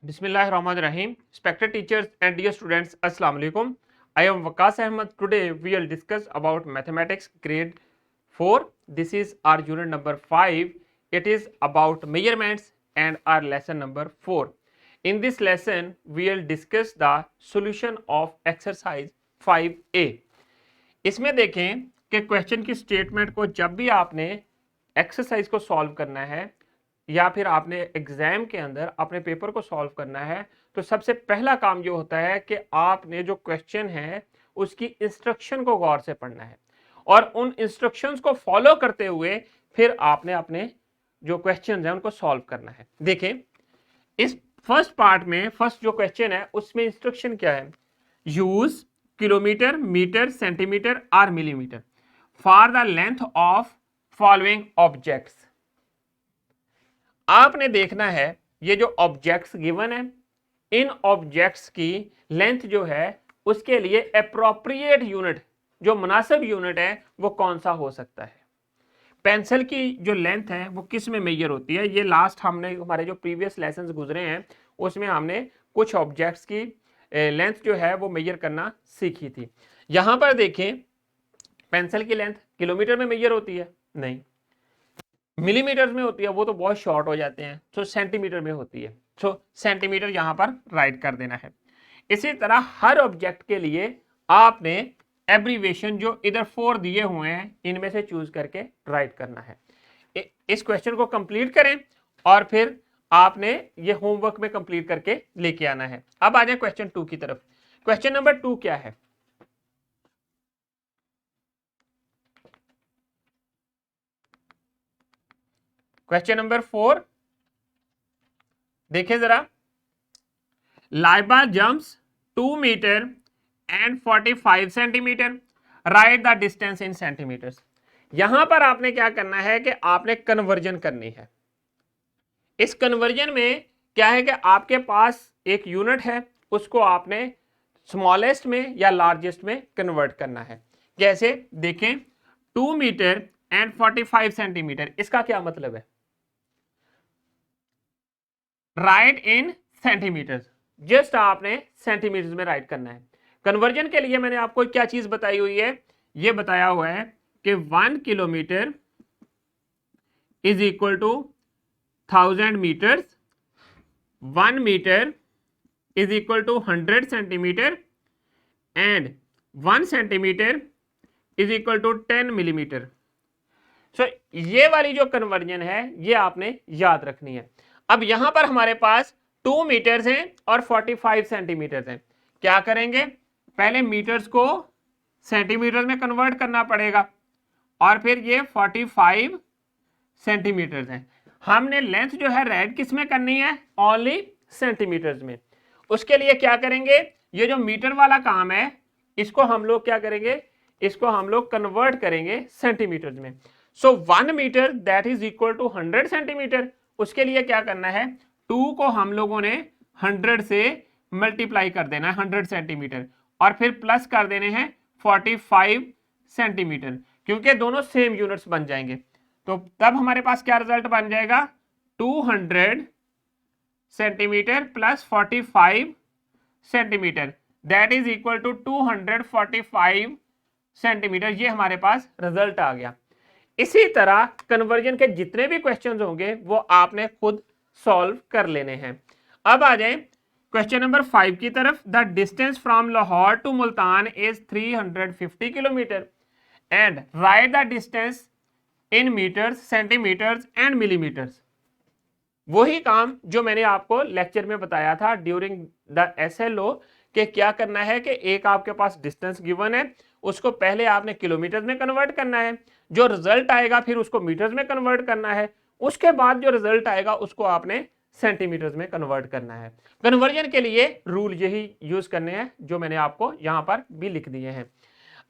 Bismillahirrahmanirrahim. Respected teachers and dear students, Assalamu alaikum. I am Waqas Ahmed. Today we will discuss about mathematics grade 4. This is our unit number 5. It is about measurements and our lesson number 4. In this lesson we will discuss the solution of exercise 5A. इसमें देखें कि question की statement को जब भी आपने exercise को solve करना है या फिर आपने एग्जाम के अंदर अपने पेपर को सॉल्व करना है तो सबसे पहला काम जो होता है कि आपने जो क्वेश्चन है उसकी इंस्ट्रक्शन को गौर से पढ़ना है और उन इंस्ट्रक्शंस को फॉलो करते हुए फिर आपने अपने जो क्वेश्चन है उनको सॉल्व करना है। देखें इस फर्स्ट पार्ट में फर्स्ट जो क्वेश्चन है उसमें इंस्ट्रक्शन क्या है, यूज किलोमीटर, मीटर, सेंटीमीटर और millimetre for the length of following objects. आपने देखना है ये जो ऑब्जेक्ट्स गिवन है इन ऑब्जेक्ट्स की लेंथ जो है उसके लिए एप्रोप्रिएट यूनिट जो मुनासिब यूनिट है वो कौन सा हो सकता है। पेंसिल की जो लेंथ है वो किस में मेजर होती है, ये लास्ट हमने हमारे जो प्रीवियस लेसन्स गुजरे हैं उसमें हमने कुछ ऑब्जेक्ट्स की लेंथ जो है वो मेजर करना सीखी थी। यहां पर देखें पेंसिल की लेंथ किलोमीटर में मेजर होती है, नहीं मिलीमीटर में होती है, वो तो बहुत शॉर्ट हो जाते हैं, तो सेंटीमीटर में होती है, तो सेंटीमीटर यहां पर राइट कर देना है। इसी तरह हर ऑब्जेक्ट के लिए आपने एब्रीवेशन जो इधर 4 दिए हुए हैं इनमें से चूज करके राइट करना है। इस क्वेश्चन को कंप्लीट करें और फिर आपने ये होमवर्क में कंप्लीट करके लेके आना है। अब आ जाए क्वेश्चन 2 की तरफ। क्वेश्चन नंबर 2 क्या है, क्वेश्चन नंबर 4 देखिए जरा। Laiba jumps 2 metre and 45 centimetre, right the distance in centimetres. यहां पर आपने क्या करना है कि आपने कन्वर्जन करनी है। इस कन्वर्जन में क्या है कि आपके पास एक यूनिट है उसको आपने स्मॉलेस्ट में या लार्जेस्ट में कन्वर्ट करना है। जैसे देखें 2 मीटर एंड 45 सेंटीमीटर, इसका क्या मतलब है, राइट इन सेंटीमीटर, जस्ट आपने सेंटीमीटर में राइट करना है। कन्वर्जन के लिए मैंने आपको क्या चीज बताई हुई है, ये बताया हुआ है कि 1 kilometre is equal to 1000 metres, 1 metre is equal to 100 centimetre and 1 centimetre is equal to 10 millimetre. So ये वाली जो कन्वर्जन है ये आपने याद रखनी है। अब यहां पर हमारे पास 2 मीटर्स हैं और 45 सेंटीमीटर्स हैं। क्या करेंगे, पहले मीटर्स को सेंटीमीटर में कन्वर्ट करना पड़ेगा और फिर ये 45 सेंटीमीटर्स हैं। हमने लेंथ जो है रेड किस में करनी है, ओनली सेंटीमीटर्स में। उसके लिए क्या करेंगे, ये जो मीटर वाला काम है इसको हम लोग क्या करेंगे, इसको हम लोग कन्वर्ट करेंगे सेंटीमीटर्स में। So 1 metre that is equal to 100 centimetre. उसके लिए क्या करना है, 2 को हम लोगों ने 100 से मल्टीप्लाई कर देना है 100 सेंटीमीटर और फिर प्लस कर देने हैं 45 सेंटीमीटर, क्योंकि दोनों सेम यूनिट्स बन जाएंगे। तो तब हमारे पास क्या रिजल्ट बन जाएगा, 200 centimetre plus 45 centimetre that is equal to 245 centimetre. ये हमारे पास रिजल्ट आ गया। इसी तरह कन्वर्जन के जितने भी क्वेश्चंस होंगे वो आपने खुद सॉल्व कर लेने हैं। अब आ जाए क्वेश्चन नंबर 5 की तरफ। The distance from Lahore to Multan is 350 kilometre and write the distance in metres, centimetres and millimetres. वही काम जो मैंने आपको लेक्चर में बताया था ड्यूरिंग द SLO कि क्या करना है कि एक आपके पास डिस्टेंस गिवन है उसको पहले आपने किलोमीटर में कन्वर्ट करना है, जो रिजल्ट आएगा फिर उसको मीटर्स में कन्वर्ट करना है, उसके बाद जो रिजल्ट आएगा उसको आपने सेंटीमीटर्स में कन्वर्ट करना है। कन्वर्जन के लिए रूल यही यूज करने हैं जो मैंने आपको यहां पर भी लिख दिए हैं।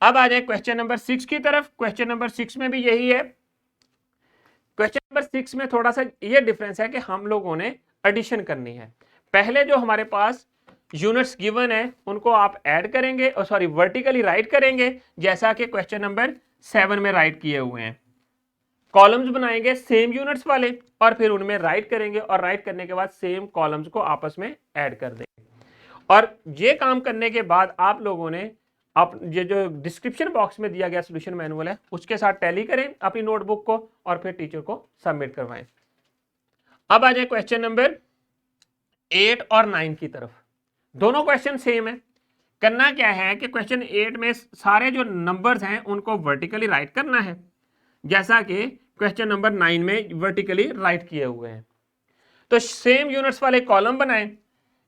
अब आ जाए क्वेश्चन नंबर 6 की तरफ। क्वेश्चन नंबर 6 में भी यही है। क्वेश्चन नंबर 6 में थोड़ा सा ये डिफरेंस है कि हम लोगों ने एडिशन करनी है। पहले जो हमारे पास यूनिट्स गिवन है उनको आप ऐड करेंगे और सॉरी वर्टिकली राइट करेंगे जैसा कि क्वेश्चन नंबर 7 में राइट किए हुए हैं। कॉलम्स बनाएंगे सेम यूनिट्स वाले और फिर उनमें राइट करेंगे और राइट करने के बाद सेम कॉलम्स को आपस में ऐड कर देंगे। और ये काम करने के बाद आप लोगों ने आप ये जो डिस्क्रिप्शन बॉक्स में दिया गया सोल्यूशन मैनुअल है उसके साथ टैली करें अपनी नोटबुक को और फिर टीचर को सबमिट करवाएं। अब आ जाए क्वेश्चन नंबर 8 और 9 की तरफ। दोनों क्वेश्चन सेम है। करना क्या है कि क्वेश्चन 8 में सारे जो नंबर्स हैं उनको वर्टिकली राइट करना है, जैसा कि क्वेश्चन नंबर 9 में वर्टिकली राइट किए हुए हैं। तो सेम यूनिट्स वाले कॉलम बनाएं,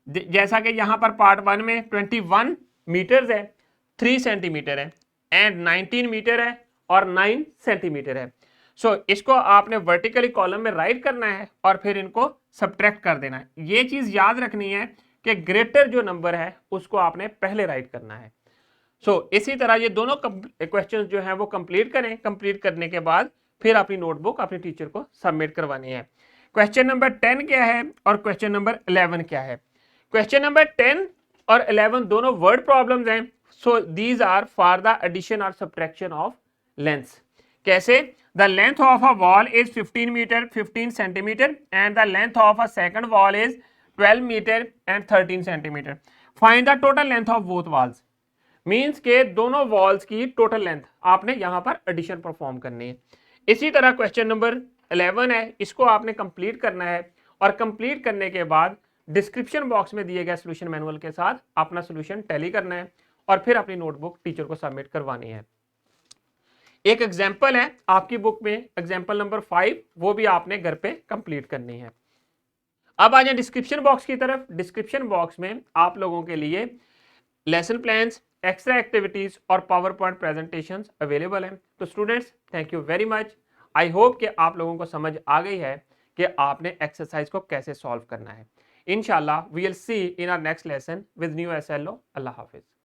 जैसा कि यहां पर पार्ट 1 में 21 मीटर्स है, 3 सेंटीमीटर है एंड 19 मीटर है और 9 सेंटीमीटर है। सो इसको आपने वर्टिकली कॉलम में राइट करना है और फिर इनको सब्ट्रैक्ट कर देना है। ये चीज याद रखनी है कि ग्रेटर जो नंबर है उसको आपने पहले राइट करना है। इसी तरह ये दोनों क्वेश्चंस जो हैं वो कंप्लीट करें। कंप्लीट करने के बाद फिर अपनी नोटबुक अपने टीचर को सबमिट करवानी है। क्वेश्चन नंबर 10 क्या है और क्वेश्चन नंबर 11 क्या है? क्वेश्चन नंबर 10 और 11 दोनों वर्ड प्रॉब्लम्स हैं। So these are for the addition और सब्ट्रैक्शन ऑफ लेंथ्स। कैसे? The length of a wall is 15 metre 15 centimetre and the length of a second wall is 12 metre and 13 centimetre. Find the total length of both walls. Means के दोनों walls की total length आपने यहां पर addition perform करनी है। इसी तरह क्वेश्चन नंबर 11 है, इसको आपने कंप्लीट करना है और कंप्लीट करने के बाद डिस्क्रिप्शन बॉक्स में दिए गए सोल्यूशन मैनुअल के साथ अपना सोल्यूशन टैली करना है और फिर अपनी नोटबुक टीचर को सबमिट करवानी है। एक एग्जाम्पल है आपकी बुक में, एग्जाम्पल नंबर 5, वो भी आपने घर पे कंप्लीट करनी है। अब आ जाए डिस्क्रिप्शन बॉक्स की तरफ। डिस्क्रिप्शन बॉक्स में आप लोगों के लिए लेसन प्लान्स, एक्स्ट्रा एक्टिविटीज और पावर पॉइंट प्रेजेंटेशंस अवेलेबल हैं। तो students, thank you very much. I hope कि आप लोगों को समझ आ गई है कि आपने एक्सरसाइज को कैसे सॉल्व करना है। इंशाल्लाह we will see in our next lesson with new SLO. अल्लाह हाफिज।